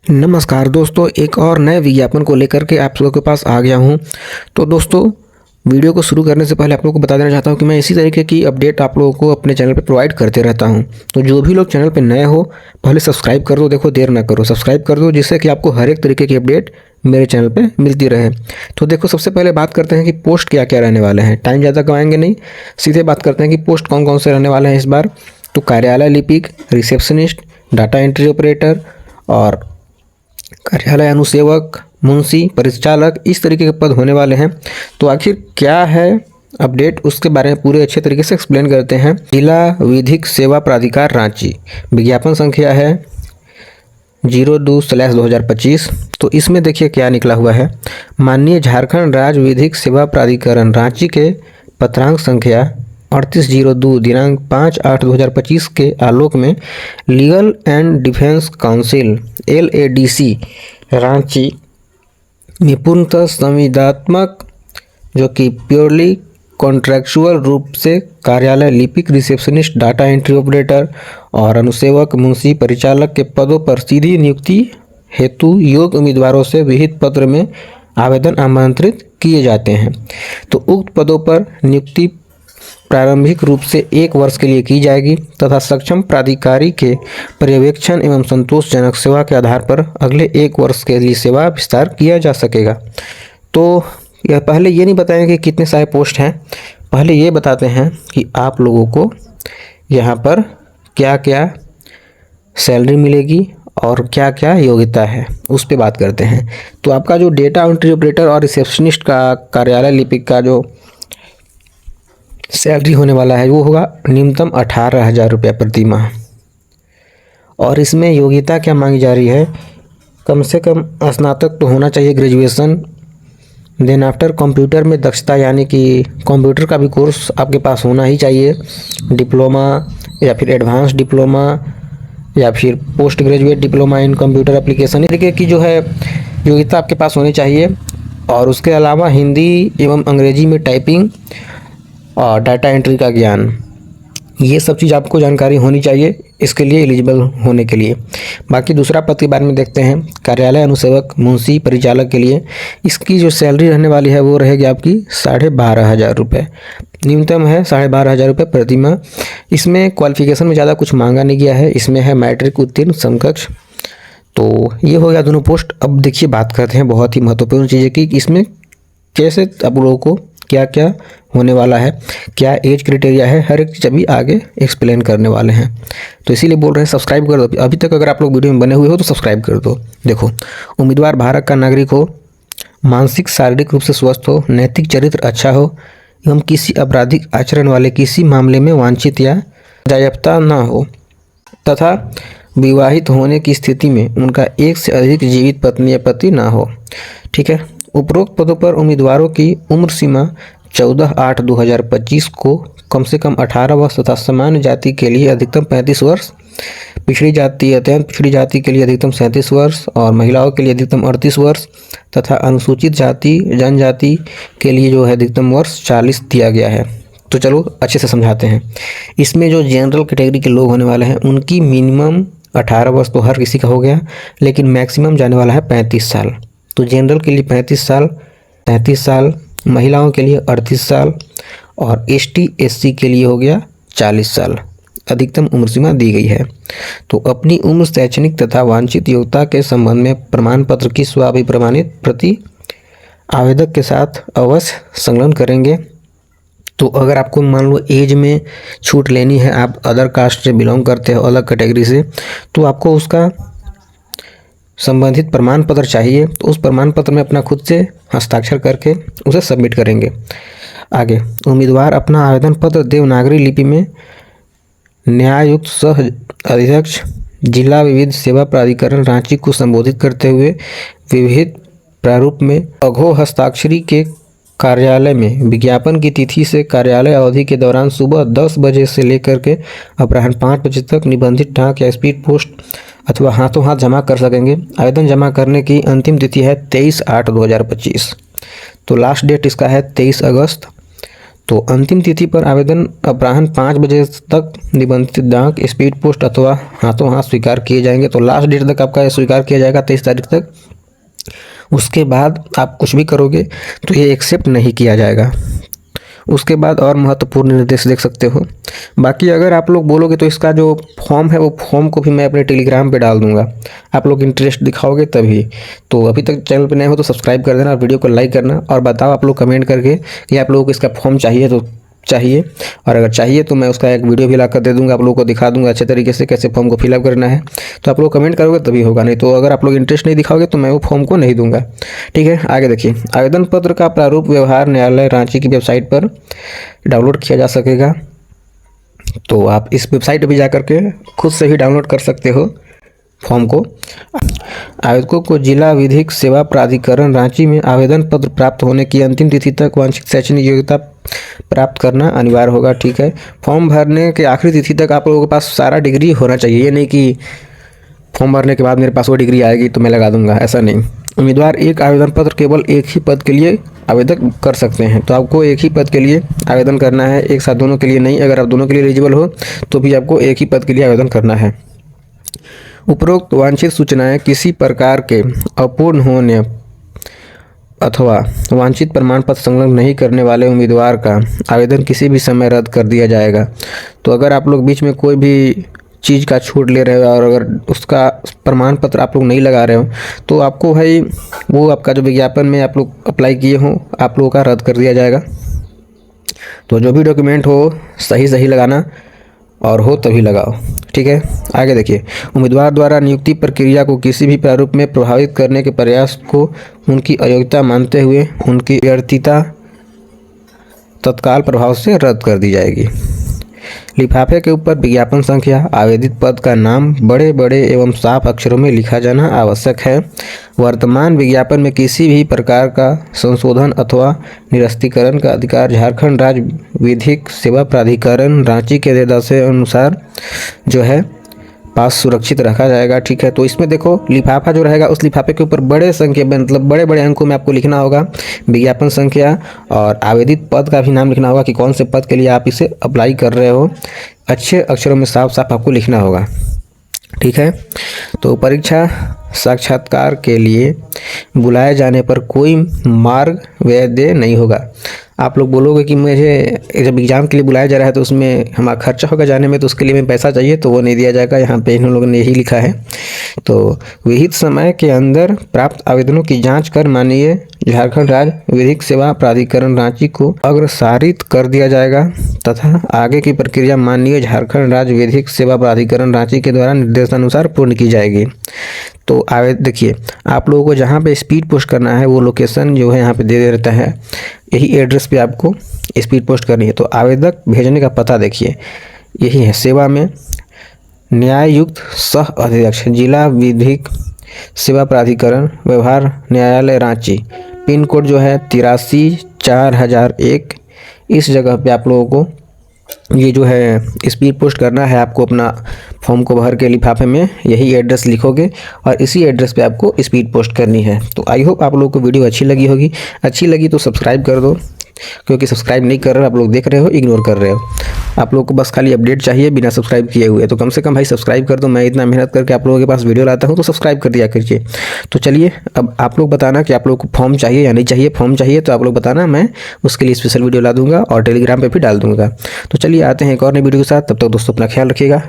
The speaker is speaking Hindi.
नमस्कार दोस्तों, एक और नए विज्ञापन को लेकर के आप लोगों के पास आ गया हूं। तो दोस्तों, वीडियो को शुरू करने से पहले आप लोगों को बता देना चाहता हूं कि मैं इसी तरीके की अपडेट आप लोगों को अपने चैनल पे प्रोवाइड करते रहता हूं। तो जो भी लोग चैनल पे नए हो, पहले सब्सक्राइब कर दो। देखो, देर ना करो, सब्सक्राइब कर दो, जिससे कि आपको हर एक तरीके की अपडेट मेरे चैनल पे मिलती रहे। तो देखो, सबसे पहले बात करते हैं कि पोस्ट क्या क्या रहने वाले हैं। टाइम ज़्यादा गवाएंगे नहीं, सीधे बात करते हैं कि पोस्ट कौन कौन से रहने वाले हैं इस बार। तो कार्यालय लिपिक, रिसेप्शनिस्ट, डाटा एंट्री ऑपरेटर और कार्यालय अनुसेवक, मुंशी, परिचालक, इस तरीके के पद होने वाले हैं। तो आखिर क्या है अपडेट, उसके बारे में पूरे अच्छे तरीके से एक्सप्लेन करते हैं। जिला विधिक सेवा प्राधिकार रांची, विज्ञापन संख्या है 02/2025। तो इसमें देखिए क्या निकला हुआ है। माननीय झारखंड राज्य विधिक सेवा प्राधिकरण रांची के पत्रांक संख्या 3802 दिनांक 5/8/2025 के आलोक में legal and defence council LADC Ranchi में पूर्णतः संविदात्मक, जो कि प्योरली कॉन्ट्रैक्चुअल रूप से कार्यालय लिपिक, रिसेप्शनिस्ट, डाटा एंट्री ऑपरेटर और अनुसेवक, मुंशी, परिचालक के पदों पर सीधी नियुक्ति हेतु योग्य उम्मीदवारों से विहित पत्र में आवेदन आमंत्रित किए जाते हैं। तो उक्त पदों पर नियुक्ति प्रारंभिक रूप से 1 वर्ष के लिए की जाएगी तथा सक्षम प्राधिकारी के पर्यवेक्षण एवं संतोषजनक सेवा के आधार पर अगले 1 वर्ष के लिए सेवा विस्तार किया जा सकेगा। तो यह पहले ये नहीं बताएंगे कि कितने सारे पोस्ट हैं, पहले ये बताते हैं कि आप लोगों को यहाँ पर क्या क्या सैलरी मिलेगी और क्या क्या योग्यता है, उस पर बात करते हैं। तो आपका जो डेटा एंट्री ऑपरेटर और रिसेप्शनिस्ट का कार्यालय लिपिक का जो सैलरी होने वाला है वो होगा न्यूनतम 18,000 रुपये प्रति माह। और इसमें योग्यता क्या मांगी जा रही है, कम से कम स्नातक तो होना चाहिए, ग्रेजुएशन। देन आफ्टर कंप्यूटर में दक्षता, यानी कि कंप्यूटर का भी कोर्स आपके पास होना ही चाहिए। डिप्लोमा या फिर एडवांस डिप्लोमा या फिर post graduate diploma in computer application, इस तरीके की जो है योग्यता आपके पास होनी चाहिए। और उसके अलावा हिंदी एवं अंग्रेजी में टाइपिंग और डाटा एंट्री का ज्ञान, ये सब चीज़ आपको जानकारी होनी चाहिए इसके लिए एलिजिबल होने के लिए। बाकी दूसरा पद के बारे में देखते हैं। कार्यालय अनुसेवक, मुंशी, परिचालक के लिए इसकी जो सैलरी रहने वाली है वो रहेगी आपकी 12,500 रुपये। न्यूनतम है 12,500 रुपये प्रति माह। इसमें क्वालिफिकेशन में ज़्यादा कुछ मांगा नहीं गया है, इसमें है मैट्रिक उत्तीर्ण समकक्ष। तो ये हो गया दोनों पोस्ट। अब देखिए, बात करते हैं बहुत ही महत्वपूर्ण चीज़ है कि इसमें कैसे आप लोगों को क्या क्या होने वाला है, क्या एज क्राइटेरिया है, हर एक चीज़ अभी आगे एक्सप्लेन करने वाले हैं। तो इसीलिए बोल रहे हैं सब्सक्राइब कर दो। अभी तक अगर आप लोग वीडियो में बने हुए हो तो सब्सक्राइब कर दो। देखो, उम्मीदवार भारत का नागरिक हो, मानसिक शारीरिक रूप से स्वस्थ हो, नैतिक चरित्र अच्छा हो एवं किसी आपराधिक आचरण वाले किसी मामले में वांछित या जायफ्ता ना हो तथा विवाहित होने की स्थिति में उनका एक से अधिक जीवित पत्नी या पति ना हो। ठीक है। उपरोक्त पदों पर उम्मीदवारों की उम्र सीमा 14/8/2025 को कम से कम 18 वर्ष तथा सामान्य जाति के लिए अधिकतम 35 वर्ष, पिछड़ी जाति, अत्यंत पिछड़ी जाति के लिए अधिकतम 37 वर्ष और महिलाओं के लिए अधिकतम 38 वर्ष तथा अनुसूचित जाति जनजाति के लिए जो है अधिकतम वर्ष 40 दिया गया है। तो चलो अच्छे से समझाते हैं। इसमें जो जनरल कैटेगरी के लोग होने वाले हैं उनकी मिनिमम 18 वर्ष तो हर किसी का हो गया, लेकिन मैक्सिमम जाने वाला है 35 साल। तो जनरल के लिए 35 साल, 33 साल, महिलाओं के लिए 38 साल और ST SC के लिए हो गया 40 साल अधिकतम उम्र सीमा दी गई है। तो अपनी उम्र, शैक्षणिक तथा वांछित योग्यता के संबंध में प्रमाण पत्र की स्वाभिप्रमाणित प्रति आवेदक के साथ अवश्य संलग्न करेंगे। तो अगर आपको मान लो एज में छूट लेनी है, आप अदर कास्ट से बिलोंग करते हो, अलग कैटेगरी से, तो आपको उसका संबंधित प्रमाण पत्र चाहिए। तो उस प्रमाण पत्र में अपना खुद से हस्ताक्षर करके उसे सबमिट करेंगे। आगे, उम्मीदवार अपना आवेदन पत्र देवनागरी लिपि में न्यायायुक्त सह अध्यक्ष जिला विधिक सेवा प्राधिकरण रांची को संबोधित करते हुए विविध प्रारूप में अघो हस्ताक्षरी के कार्यालय में विज्ञापन की तिथि से कार्यालय अवधि के दौरान सुबह 10 बजे से लेकर के अपराह्न 5 बजे तक निबंधित डाक या स्पीड पोस्ट अथवा हाथों हाथ जमा कर सकेंगे। आवेदन जमा करने की अंतिम तिथि है 23/8/2025। तो लास्ट डेट इसका है 23 अगस्त। तो अंतिम तिथि पर आवेदन अपराह्न 5 बजे तक निबंधित दिनांक स्पीड पोस्ट अथवा हाथों हाथ स्वीकार किए जाएंगे। तो लास्ट डेट तक आपका स्वीकार किया जाएगा 23 तारीख तक। उसके बाद आप कुछ भी करोगे तो ये एक्सेप्ट नहीं किया जाएगा। उसके बाद और महत्वपूर्ण निर्देश देख सकते हो। बाकी अगर आप लोग बोलोगे तो इसका जो फॉर्म है वो फॉर्म को भी मैं अपने टेलीग्राम पे डाल दूंगा, आप लोग इंटरेस्ट दिखाओगे तभी। तो अभी तक चैनल पे नए हो तो सब्सक्राइब कर देना और वीडियो को लाइक करना, और बताओ आप लोग कमेंट करके कि आप लोगों को इसका फॉर्म चाहिए तो चाहिए, और अगर चाहिए तो मैं उसका एक वीडियो भी ला कर दे दूंगा, आप लोगों को दिखा दूंगा अच्छे तरीके से कैसे फॉर्म को फिलअप करना है। तो आप लोग कमेंट करोगे तभी होगा, नहीं तो अगर आप लोग इंटरेस्ट नहीं दिखाओगे तो मैं वो फॉर्म को नहीं दूंगा। ठीक है, आगे देखिए। आवेदन पत्र का प्रारूप व्यवहार न्यायालय रांची की वेबसाइट पर डाउनलोड किया जा सकेगा। तो आप इस वेबसाइट पर भी जा करके खुद से ही डाउनलोड कर सकते हो फॉर्म को। आवेदकों को जिला विधिक सेवा प्राधिकरण रांची में आवेदन पत्र प्राप्त होने की अंतिम तिथि तक वांछित शैक्षणिक योग्यता प्राप्त करना अनिवार्य होगा। ठीक है, फॉर्म भरने के आखिरी तिथि तक आप लोगों के पास सारा डिग्री होना चाहिए। ये नहीं कि फॉर्म भरने के बाद मेरे पास वो डिग्री आएगी तो मैं लगा दूंगा, ऐसा नहीं। उम्मीदवार एक आवेदन पत्र केवल एक ही पद के लिए आवेदन कर सकते हैं। तो आपको एक ही पद के लिए आवेदन करना है, एक साथ दोनों के लिए नहीं। अगर आप दोनों के लिए एलिजिबल हो तो भी आपको एक ही पद के लिए आवेदन करना है। उपरोक्त वांछित सूचनाएं किसी प्रकार के अपूर्ण होने अथवा वांछित प्रमाण पत्र संलग्न नहीं करने वाले उम्मीदवार का आवेदन किसी भी समय रद्द कर दिया जाएगा। तो अगर आप लोग बीच में कोई भी चीज़ का छूट ले रहे हो और अगर उसका प्रमाण पत्र आप लोग नहीं लगा रहे हो तो आपको भाई वो आपका जो विज्ञापन में आप लोग अप्लाई किए हो आप लोगों का रद्द कर दिया जाएगा। तो जो भी डॉक्यूमेंट हो सही लगाना और हो तभी लगाओ। ठीक है, आगे देखिए। उम्मीदवार द्वारा नियुक्ति प्रक्रिया को किसी भी प्रारूप में प्रभावित करने के प्रयास को उनकी अयोग्यता मानते हुए उनकी व्यर्थिता तत्काल प्रभाव से रद्द कर दी जाएगी। लिफाफे के ऊपर विज्ञापन संख्या, आवेदित पद का नाम बड़े बड़े एवं साफ अक्षरों में लिखा जाना आवश्यक है। वर्तमान विज्ञापन में किसी भी प्रकार का संशोधन अथवा निरस्तीकरण का अधिकार झारखंड राज्य विधिक सेवा प्राधिकरण रांची के निर्देशानुसार जो है पास सुरक्षित रखा जाएगा। ठीक है, तो इसमें देखो लिफाफा जो रहेगा उस लिफाफे के ऊपर बड़े संख्या में मतलब बड़े बड़े अंकों में आपको लिखना होगा विज्ञापन संख्या, और आवेदित पद का भी नाम लिखना होगा कि कौन से पद के लिए आप इसे अप्लाई कर रहे हो। अच्छे अक्षरों में साफ साफ आपको लिखना होगा। ठीक है, तो परीक्षा साक्षात्कार के लिए बुलाए जाने पर कोई मार्ग व्यय नहीं होगा। आप लोग बोलोगे कि मुझे जब एग्ज़ाम के लिए बुलाया जा रहा है तो उसमें हमारा खर्चा होगा जाने में, तो उसके लिए मैं पैसा चाहिए, तो वो नहीं दिया जाएगा। यहाँ पे इन लोगों ने यही लिखा है। तो विहित समय के अंदर प्राप्त आवेदनों की जांच कर माननीय झारखंड राज्य विधिक सेवा प्राधिकरण रांची को अग्रसारित कर दिया जाएगा तथा आगे की प्रक्रिया माननीय झारखंड राज्य विधिक सेवा प्राधिकरण रांची के द्वारा निर्देशानुसार पूर्ण की जाएगी। तो देखिए आप लोगों को जहाँ पे स्पीड पोस्ट करना है वो लोकेशन जो है यहाँ पे दे देता है, यही एड्रेस पे आपको स्पीड पोस्ट करनी है। तो आवेदक भेजने का पता देखिए यही है, सेवा में न्यायुक्त सह अध्यक्ष जिला विधिक सेवा प्राधिकरण व्यवहार न्यायालय रांची, पिन कोड जो है 83-4001। इस जगह पे आप लोगों को ये जो है स्पीड पोस्ट करना है। आपको अपना फॉर्म को भर के लिफाफे में यही एड्रेस लिखोगे और इसी एड्रेस पे आपको स्पीड पोस्ट करनी है। तो आई होप आप लोगों को वीडियो अच्छी लगी होगी। अच्छी लगी तो सब्सक्राइब कर दो, क्योंकि सब्सक्राइब नहीं कर रहे हो आप लोग, देख रहे हो इग्नोर कर रहे हो। आप लोगों को बस खाली अपडेट चाहिए बिना सब्सक्राइब किए हुए, तो कम से कम भाई सब्सक्राइब कर दो। मैं इतना मेहनत करके आप लोगों के पास वीडियो लाता हूँ तो सब्सक्राइब कर दिया करिए। तो चलिए अब आप लोग बताना कि आप लोग को फॉर्म चाहिए या नहीं चाहिए। फॉर्म चाहिए तो आप लोग बताना, मैं उसके लिए स्पेशल वीडियो ला दूंगा और टेलीग्राम पर भी डाल दूंगा। तो चलिए आते हैं एक और नई वीडियो के साथ, तब तक दोस्तों अपना ख्याल रखिएगा।